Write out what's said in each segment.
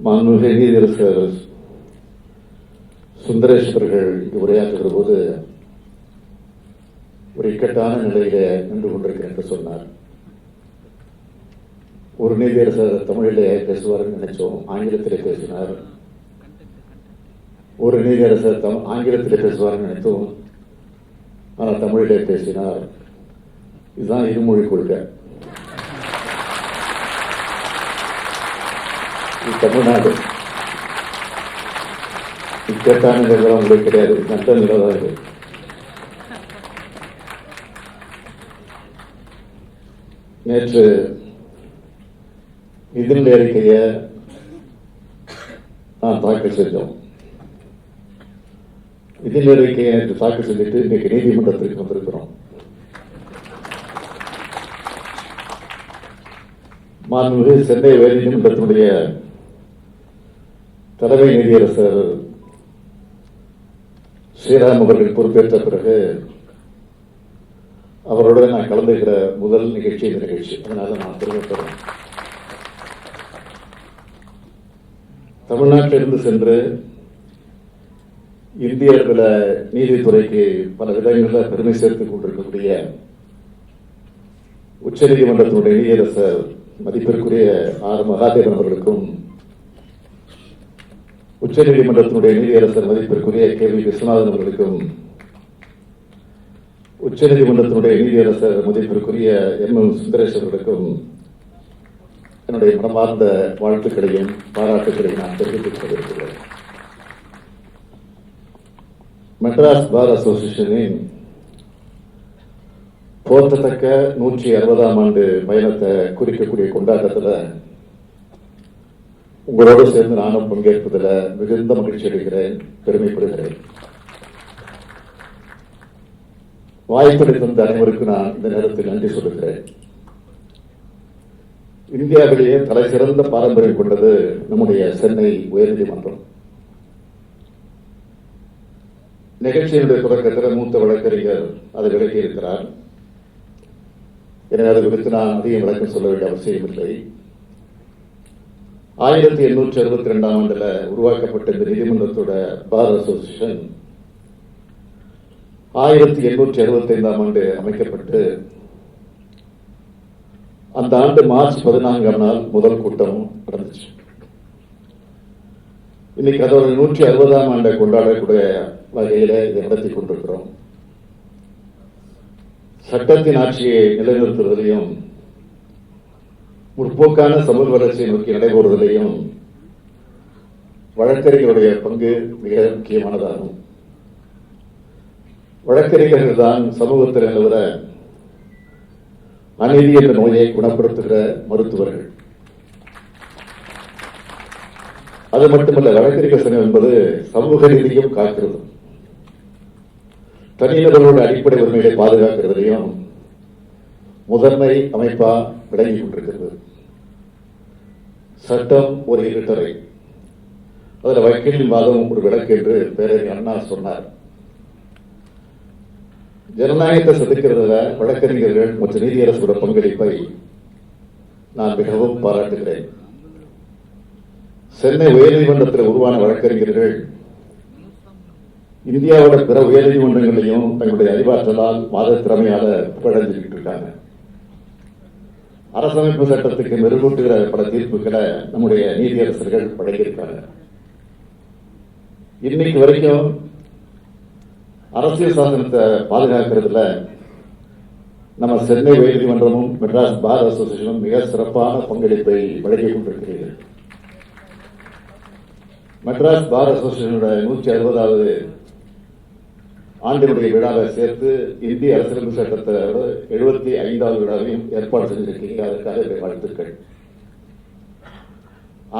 மாண்புமிகு நீதியரசர் சுந்தரேஷ் அவர்கள் இங்கு உரையாற்றுகிற போது ஒரு இக்கட்டான நிலையில நின்று கொண்டிருக்கிறேன் என்று சொன்னார். ஒரு நீதியரசர் தமிழிலே பேசுவார் நினைச்சோம், ஆங்கிலத்திலே பேசினார். ஒரு நீதியரசர் ஆங்கிலத்திலே பேசுவார் நினைத்தோம், ஆனால் தமிழிலே பேசினார். இதுதான் இருமொழி கொள்கை. தமிழ்நாடு இக்கட்டான நிலை உங்களுக்கு கிடையாது, நல்ல நிலைதான் இது. நேற்று நிதிநிலை அறிக்கையை நான் தாக்கல் செஞ்சோம். நிதிநிலை அறிக்கையை நேற்று தாக்கல் செஞ்சுட்டு இன்னைக்கு நீதிமன்றத்திற்கு வந்திருக்கிறோம். மாண்புமிகு சென்னை உயர்நீதிமன்றத்தினுடைய தலைமை நீதியரசர் ஸ்ரீராம் அவர்கள் பொறுப்பேற்ற பிறகு அவருடன் நான் கலந்துகிற முதல் நிகழ்ச்சி இந்த நிகழ்ச்சி. அதனால நான் பெருமைப்படுறேன். தமிழ்நாட்டிலிருந்து சென்று இந்தியர்கள நீதித்துறைக்கு பல விதங்களில் பெருமை சேர்த்துக் கொண்டிருக்கக்கூடிய உச்சநீதிமன்றத்தினுடைய நீதியரசர் மதிப்பிற்குரிய ஆர் மகாதேவன் அவர்களுக்கும், உச்சநீதிமன்றத்தினுடைய நீதியரசர் மதிப்பிற்குரிய கே வி விஸ்வநாதன் அவர்களுக்கும், உச்சநீதிமன்றத்தினுடைய நீதியரசர் மதிப்பிற்குரிய எம் எம் சுந்தரேஷ் அவர்களுக்கும் என்னுடைய மனமார்ந்த வாழ்த்துக்களையும் பாராட்டுக்களையும் நான் தெரிவித்துக் கொண்டிருக்கிறேன். மெட்ராஸ் பார் அசோசியேஷனின் போற்றத்தக்க 160ஆம் ஆண்டு பயணத்தை குறிக்கக்கூடிய கொண்டாட்டத்தில் உங்களோடு சேர்ந்து நானும் பங்கேற்பதில் மிகுந்த மகிழ்ச்சி அடைகிறேன், பெருமைப்படுகிறேன். வாய்ப்பளித்த அனைவருக்கும் நான் இந்த நேரத்தில் நன்றி சொல்லுகிறேன். இந்தியாவிலேயே தலை சிறந்த பாரம்பரியம் கொண்டது நம்முடைய சென்னை உயர்நீதிமன்றம். நிகழ்ச்சியினுடைய தொடக்கத்தில் மூத்த வழக்கறிஞர் அதை விளக்கி இருக்கிறார். எனவே அது குறித்து நான் அதிகம் விளக்கம் சொல்ல வேண்டிய அவசியம் இல்லை. 1862ஆம் ஆண்டுல உருவாக்கப்பட்ட இந்த நீதிமன்றத்தோட பார் அசோசியேஷன் 1865ஆம் ஆண்டு அமைக்கப்பட்டு அந்த ஆண்டு மார்ச் 14ஆம் நாள் முதல் கூட்டம் நடந்துச்சு. இன்னைக்கு அதோட 160ஆம் ஆண்டை கொண்டாடக்கூடிய வகையில இதை நடத்தி கொண்டிருக்கிறோம். சட்டத்தின் ஆட்சியை நிலைநிறுத்துவதிலையும் முற்போக்கான சமூக வளர்ச்சியை நோக்கி நடைபெறுவதிலையும் வழக்கறிஞருடைய பங்கு மிக முக்கியமானதாகும். வழக்கறிஞர்கள் தான் சமூகத்தில் நிலவர அநீதி என்ற நோயை குணப்படுத்துகிற மருத்துவர்கள். அது மட்டுமல்ல, வழக்கறிஞர் சங்கம் என்பது சமூக நீதியும் காக்கிறது, தனிநபர்களோட அடிப்படை உரிமைகளை பாதுகாக்கிறதையும் முதன்மை அமைப்பா விளங்கிக் கொண்டிருக்கிறது. சட்டம் ஒரு இருட்டறை, அதில் வக்கீலின் வாதம் ஒரு விளக்கு என்று பேரறிஞர் அண்ணா சொன்னார். ஜனநாயகத்தை செதுக்கிறதுல வழக்கறிஞர்கள் மற்றும் நீதியரசோட பங்களிப்பை நான் மிகவும் பாராட்டுகிறேன். சென்னை உயர்நீதிமன்றத்தில் உருவான வழக்கறிஞர்கள் இந்தியாவோட பிற உயர்நீதிமன்றங்களையும் தங்களுடைய அறிவாற்றலால் வாத திறமையால புகழஞ்சிக்கிட்டு இருக்காங்க. அரசமைப்பு சட்டத்துக்கு மெருகூட்டுகிற பல தீர்ப்புகளை நம்முடைய நீதியரசர்கள் வழங்கியிருக்காங்க. இன்னைக்கு வரைக்கும் அரசியல் சாசனத்தை பாதுகாக்கிறதுல நம்ம சென்னை உயர்நீதிமன்றமும் மெட்ராஸ் பார் அசோசியேஷனும் மிக சிறப்பான பங்களிப்பை வழங்கிக் கொண்டிருக்கிறீர்கள். மெட்ராஸ் பார் அசோசியேஷனோட 160வது ஆண்டினுடைய விழாவை சேர்த்து இந்திய அரசியலமைப்பு சட்டத்தோட 75வது விழாவையும் ஏற்பாடு செஞ்சிருக்கீங்க. அதற்காக வாழ்த்துக்கள்.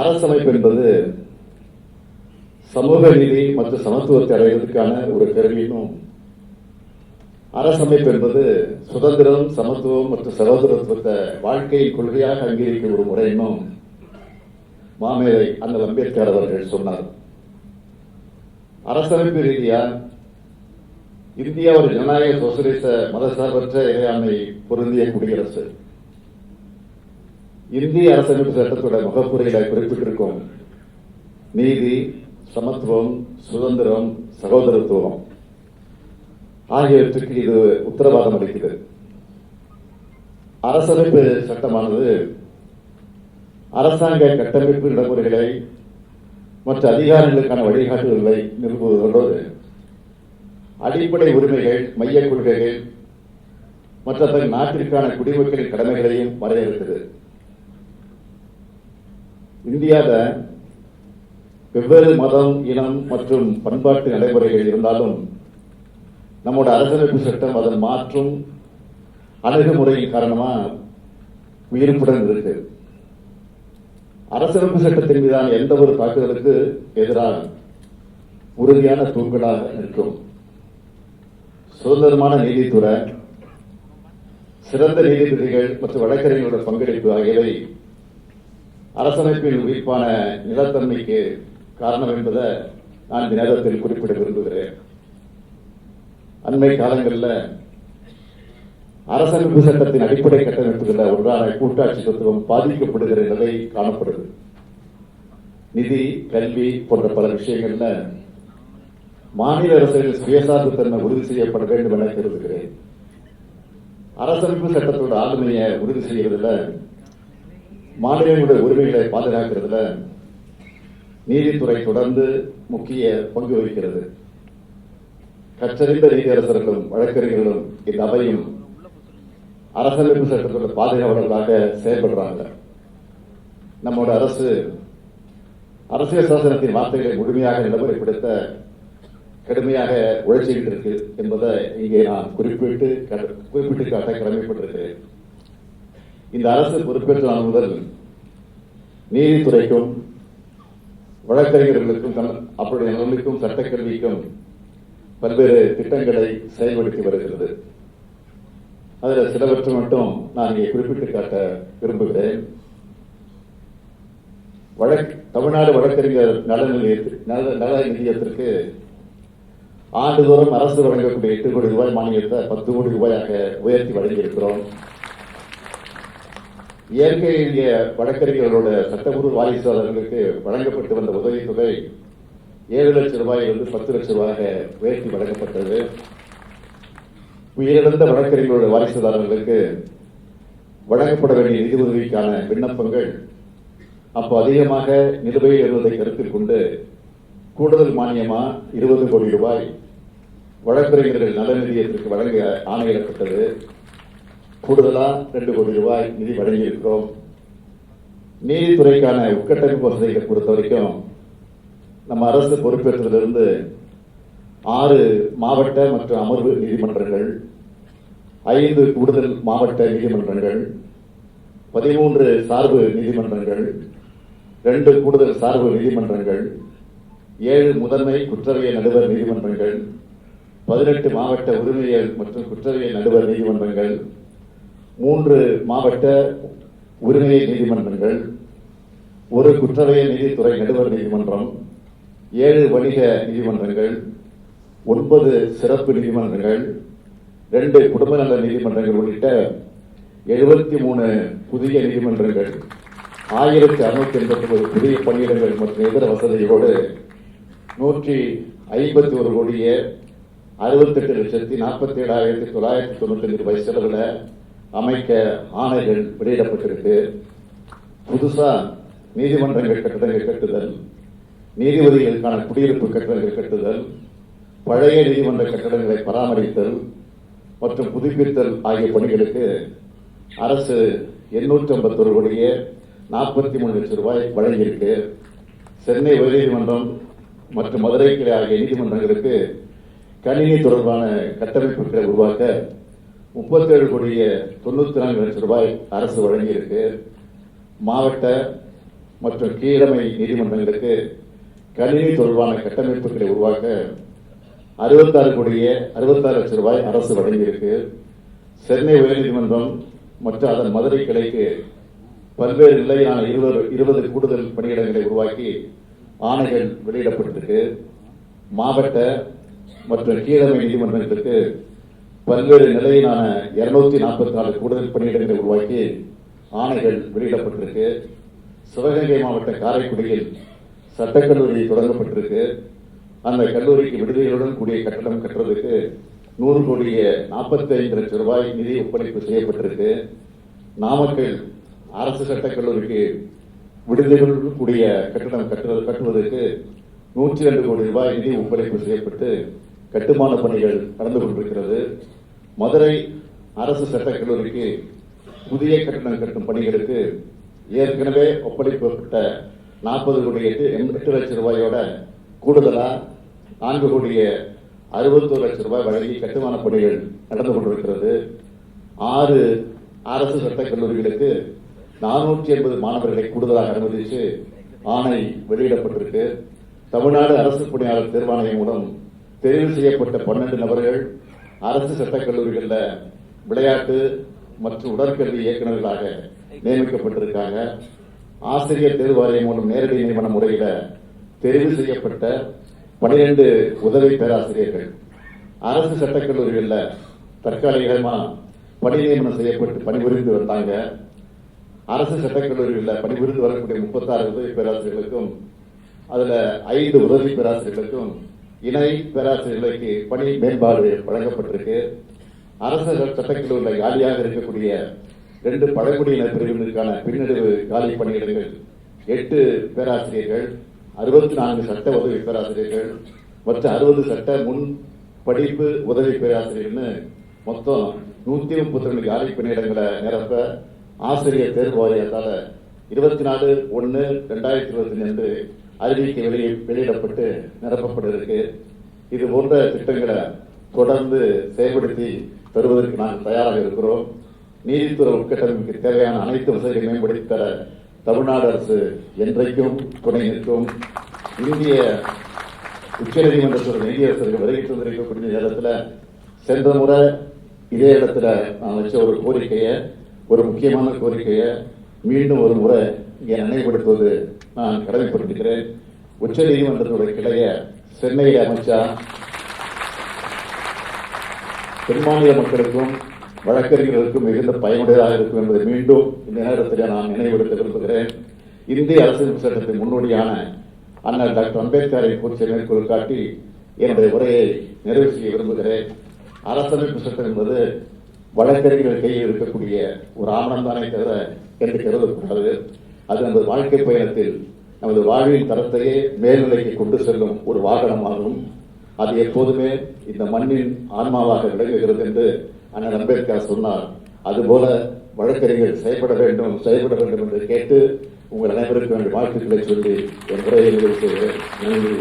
அரசமைப்பு என்பது சமூக நீதி மற்றும் சமத்துவத்தை அடைவதற்கான ஒரு கருவியும், அரசமைப்பு என்பது சுதந்திரம், சமத்துவம் மற்றும் சகோதரத்துவத்தை வாழ்க்கையை கொள்கையாக அங்கீகரிக்கும் ஒரு முறையினும் மாமேதை அண்ணல் அம்பேத்கர் அவர்கள் சொன்னார். அரசமைப்பு ரீதியா இந்தியா ஒரு ஜனநாயக சோசலிச மதசார்பற்ற இறையாண்மை பொருந்திய குடியரசு. இந்திய அரசமைப்பு சட்டத்தோட முகப்புரையில குறிப்பிட்டிருக்கும் நீதி, சமத்துவம், சுதந்திரம், சகோதரத்துவம் ஆகியவற்றுக்கு இது உத்தரவாதம் அளிக்கிறது. அரசமைப்பு சட்டமானது அரசாங்க கட்டமைப்பு நடைமுறைகளை மற்ற அதிகாரங்களுக்கான வழிகாட்டுதல்களை நிறுவுவதோடு அடிப்படை உரிமைகள், மைய கொள்கைகள் மற்ற தன் நாட்டிற்கான குடிமக்களின் கடமைகளையும் வரையறுக்கிறது. இந்தியாவில் வெவ்வேறு மதம், இனம் மற்றும் பண்பாட்டு நடைமுறைகள் இருந்தாலும் நம்முடைய அரசமைப்பு சட்டம் அதன் மாற்றும் அணுகுமுறையின் காரணமா உயிர்ப்புடன் இருக்கு. அரசமைப்பு சட்டத்தின் மீதான எந்த ஒரு தாக்குதலுக்கு எதிராக உறுதியான தூண்களாக நிற்கும். சுதந்திரமான நீதித்துறை, சிறந்த நீதிபதிகள் மற்றும் வழக்கறிஞர்களுடைய பங்களிப்பு ஆகியவை அரசமைப்பின் உயிர்ப்பான நிலத்தன்மைக்கு காரணம் என்பதை நான் இந்த நேரத்தில் குறிப்பிட விரும்புகிறேன். அண்மை காலங்களில் அரசமைப்பு சட்டத்தின் அடிப்படை கட்டமைப்புகளில் ஒன்றான கூட்டாட்சி தத்துவம் பாதிக்கப்படுகிற நிலை காணப்படுது. நிதி, கல்வி போன்ற பல விஷயங்கள்ல மாநில அரசுகளின் சுயசார்பு தன்மை உறுதி செய்யப்பட வேண்டும் என கருதுகிறேன். அரசமைப்பு சட்டத்தோட ஆளுமையை உறுதி செய்யறதுல, மாநிலங்களுடைய உரிமைகளை பாதுகாக்கிறதுல நீதித்துறை தொடர்ந்து முக்கிய பங்கு வகிக்கிறது. கற்றறிந்த நீதியரசர்களும் வழக்கறிஞர்களும் இந்த அவையும் அரசமைப்பு சட்டத்தோட பாதுகாவலர்களாக செயல்படுறாங்க. நம்மோட அரசு அரசியல் சாசனத்தின் வார்த்தைகளை முழுமையாக நடைமுறைப்படுத்த கடுமையாக உழைச்சிக்கிட்டு இருக்கு என்பதை இங்கே நான் குறிப்பிட்டு காட்ட கடமைப்பட்டிருக்கிறேன். இந்த அரசு பொறுப்பேற்ற நாள் முதல் நீதித்துறைக்கும் வழக்கறிஞர்களுக்கும் அவருடைய நலனுக்கும் சட்டக்கல்விக்கும் பல்வேறு திட்டங்களை செயல்படுத்தி வருகிறது. அதில் சிலவற்றை மட்டும் நான் இங்கே குறிப்பிட்டு காட்ட விரும்புகிறேன். தமிழ்நாடு வழக்கறிஞர் நல நிதியத்திற்கு ஆண்டுதோறும் அரசு வழங்கக்கூடிய 8 கோடி ரூபாய் மானியத்தை 10 கோடி ரூபாயாக உயர்த்தி வழங்கியிருக்கிறோம். இயற்கை எளிய வழக்கறிஞர்களோட சட்டப்பூர்வ வாரிசுதாரர்களுக்கு வழங்கப்பட்டு வந்த உதவித்தொகை 7 லட்சம் ரூபாயிலிருந்து 10 லட்சம் ரூபாயாக உயர்த்தி வழங்கப்பட்டது. உயிரிழந்த வழக்கறிஞர்களோட வாரிசுதாரர்களுக்கு வழங்கப்பட வேண்டிய நிதி உதவிக்கான விண்ணப்பங்கள் அப்போ அதிகமாக நிலுவையில் இருந்ததை கருத்தில் கொண்டு கூடுதல் மானியமா 20 கோடி ரூபாய் வழக்கறிஞர்கள் நல நிதியத்திற்கு வழங்க ஆணையிடப்பட்டது. கூடுதலா 2 கோடி ரூபாய் நிதி வழங்கியிருக்கிறோம். நீதித்துறைக்கான உட்கட்டமைப்பு வசதிகளை பொறுத்த வரைக்கும் நம்ம அரசு பொறுப்பேற்றதிலிருந்து 6 மாவட்ட மற்றும் அமர்வு நீதிமன்றங்கள், 5 கூடுதல் மாவட்ட நீதிமன்றங்கள், 13 சார்பு நீதிமன்றங்கள், 2 கூடுதல் சார்பு நீதிமன்றங்கள், 7 முதன்மை குற்றவியல் நடுவர் நீதிமன்றங்கள், 18 மாவட்ட உரிமையியல் மற்றும் குற்றவியல் நடுவர் நீதிமன்றங்கள், 3 மாவட்ட உரிமையியல் நீதிமன்றங்கள், 1 குற்றவியல் நீதித்துறை நடுவர் நீதிமன்றம், 7 வணிக நீதிமன்றங்கள், 9 சிறப்பு நீதிமன்றங்கள், 2 குடும்ப நல நீதிமன்றங்கள் உள்ளிட்ட 73 புதிய நீதிமன்றங்கள், 1689 புதிய பணியிடங்கள் மற்றும் இதர வசதிகளோடு 151 கோடியே 68,47,995 ரூபாய் செலவில் அமைக்க ஆணைகள் வெளியிடப்பட்டிருக்கு. புதுசா நீதிமன்றங்கள் கட்டடங்கள் கட்டுதல், நீதிபதிகளுக்கான குடியிருப்பு கட்டடங்கள் கட்டுதல், பழைய நீதிமன்ற கட்டடங்களை பராமரித்தல் மற்றும் புதுப்பித்தல் ஆகிய பணிகளுக்கு அரசு 851 கோடியே 43 லட்சம் ரூபாய் வழங்கியிருக்கு. சென்னை உயர்நீதிமன்றம் மற்றும் மதுரை கிளை ஆகிய நீதிமன்றங்களுக்கு கணினி தொடர்பான கட்டமைப்புகளை உருவாக்க 37 கோடியே 94 லட்சம் ரூபாய் அரசு வழங்கியிருக்கு. மாவட்ட மற்றும் கீழமை நீதிமன்றங்களுக்கு கணினி தொடர்பான கட்டமைப்புகளை உருவாக்க 66 கோடியே 66 லட்சம் ரூபாய் அரசு வழங்கியிருக்கு. சென்னை உயர்நீதிமன்றம் மற்றும் அதன் மதுரை கிளைக்கு பல்வேறு நிலையிலான 20 கூடுதல் பணியிடங்களை உருவாக்கி ஆணைகள் வெளியிடப்பட்டிருக்கு. மாவட்ட மற்றும் கீழமை நீதிமன்றங்களுக்கு பல்வேறு நிலையிலான 244 கூடுதல் பணியிடங்களை உருவாக்கி ஆணைகள் வெளியிடப்பட்டிருக்கு. சிவகங்கை மாவட்ட காரைக்குடியில் சட்டக்கல்லூரி தொடங்கப்பட்டிருக்கு. அந்த கல்லூரிக்கு விடுதிகளுடன் கூடிய கட்டடம் கட்டுறதுக்கு 100 கோடியே 45 லட்சம் ரூபாய் நிதி ஒப்படைப்பு செய்யப்பட்டிருக்கு. நாமக்கல் அரசு சட்டக்கல்லூரிக்கு விடுதிகளுடன் கூடிய கட்டடம் கட்டுவதற்கு 102 கோடி ரூபாய் நிதி ஒப்படைப்பு செய்யப்பட்டு கட்டுமான பணிகள் நடந்து கொண்டிருக்கிறது. மதுரை அரசு சட்டக்கல்லூரிக்கு புதிய கட்டடம் கட்டும் பணிகளுக்கு ஏற்கனவே ஒப்படைக்கப்பட்ட 40 கோடி 8 லட்சம் ரூபாயோட கூடுதலா 4 கோடியே 61 லட்சம் ரூபாய் வழங்கி கட்டுமான பணிகள் நடந்து கொண்டிருக்கிறது. 6 அரசு சட்டக் கல்லூரிகளுக்கு 480 மாணவர்களை கூடுதலாக அனுமதித்து ஆணை வெளியிடப்பட்டிருக்கு. தமிழ்நாடு அரசு பணியாளர் தேர்வாணையம் மூலம் தெரிவு செய்யப்பட்ட 12 நபர்கள் அரசு சட்டக் கல்லூரிகளில் விளையாட்டு மற்றும் உடற்கல்வி இயக்குநர்களாக நியமிக்கப்பட்டிருக்காங்க. ஆசிரியர் தேர்வு வாரியம் மூலம் நேரடி நியமன முறையில் தெரிவு செய்யப்பட்ட 12 உதவி பேராசிரியர்கள் அரசு சட்டக் கல்லூரிகளில் தற்காலிகமாக பணி நியமனம் செய்யப்பட்டு பணிபுரிந்து வந்தாங்க. அரசு சட்டக் கல்லூரிகளில் பணிபுரிந்து வரக்கூடிய 36 உதவி பேராசிரியர்களுக்கும் அதுல 5 உதவி பேராசிரியர்களுக்கும் இணை பேராசிரியர்களுக்கு பணி மேம்பாடு வழங்கப்பட்டிருக்கு. அரசு சட்டக் கல்லூரியில் காலியாக இருக்கக்கூடிய 2 பழங்குடியினர் பிரிவினருக்கான பின்னடைவு காலி பணியிடங்கள் 8 பேராசிரியர்கள், 64 சட்ட உதவி பேராசிரியர்கள் மற்றும் 60 சட்ட முன் படிப்பு உதவி பேராசிரியர்கள்னு மொத்தம் 132 காலி பணியிடங்களை நிரப்ப ஆசிரியர் தேர்வு வாரியத்தால் 24/1/2025 அன்று அறிவிக்கை வெளியிடப்பட்டு நிரப்பப்பட இருக்கு. இது போன்ற திட்டங்களை தொடர்ந்து செயல்படுத்தி தருவதற்கு நாங்கள் தயாராக இருக்கிறோம். நீதித்துறை உட்கட்டமைப்புக்கு தேவையான அனைத்து வசதிகளை மேம்படுத்தி தர தமிழ்நாடு அரசு என்றைக்கும் துணை நிற்கும். இந்திய உச்சநீதிமன்றத்தோட நீதியரசர்கள் வருகை தந்திருக்கக்கூடிய நேரத்தில் சென்ற முறை இதே இடத்துல நான் வச்ச ஒரு கோரிக்கையை, ஒரு முக்கியமான கோரிக்கையை மீண்டும் ஒரு முறை இங்கே நினைவுபடுத்துவது நான் கடமைப்பட்டிருக்கிறேன். உச்சநீதிமன்றத்தோட கிளையை சென்னையில் அமைச்சா தென்மாநில மக்களுக்கும் வழக்கறிஞர்களுக்கும் மிகுந்த பயனுடையதாக இருக்கும் என்பதை மீண்டும் இந்த நேரத்தில் நான் நினைவுபடுத்த விரும்புகிறேன். இந்திய அரசியல் சட்டத்தின் முன்னோடியான அண்ணல் டாக்டர் அம்பேத்கரை குறித்து மேற்கோள் காட்டி என்னுடைய உரையை நிறைவு செய்ய விரும்புகிறேன். அரசமைப்பு சட்டம் என்பது வழக்கறிஞர்கள் கையில் இருக்கக்கூடிய ஒரு ஆவணம் தானே தவிர என்று கருதக்கூடாது. அது நமது வாழ்க்கை பயணத்தில் நமது வாழ்வின் தரத்தையே மேல்நிலைக்கு கொண்டு செல்லும் ஒரு வாகனமாகும். அது எப்போதுமே இந்த மண்ணின் ஆன்மாவாக விளங்குகிறது என்று அண்ணல் அம்பேத்கர் சொன்னார். அதுபோல வழக்கறிஞர்கள் செயல்பட வேண்டும் என்று கேட்டு உங்கள் அனைவருக்கும் வாழ்த்துக்களை சொல்லி என் உரையை நிறைவு செய்கிறேன். நன்றி.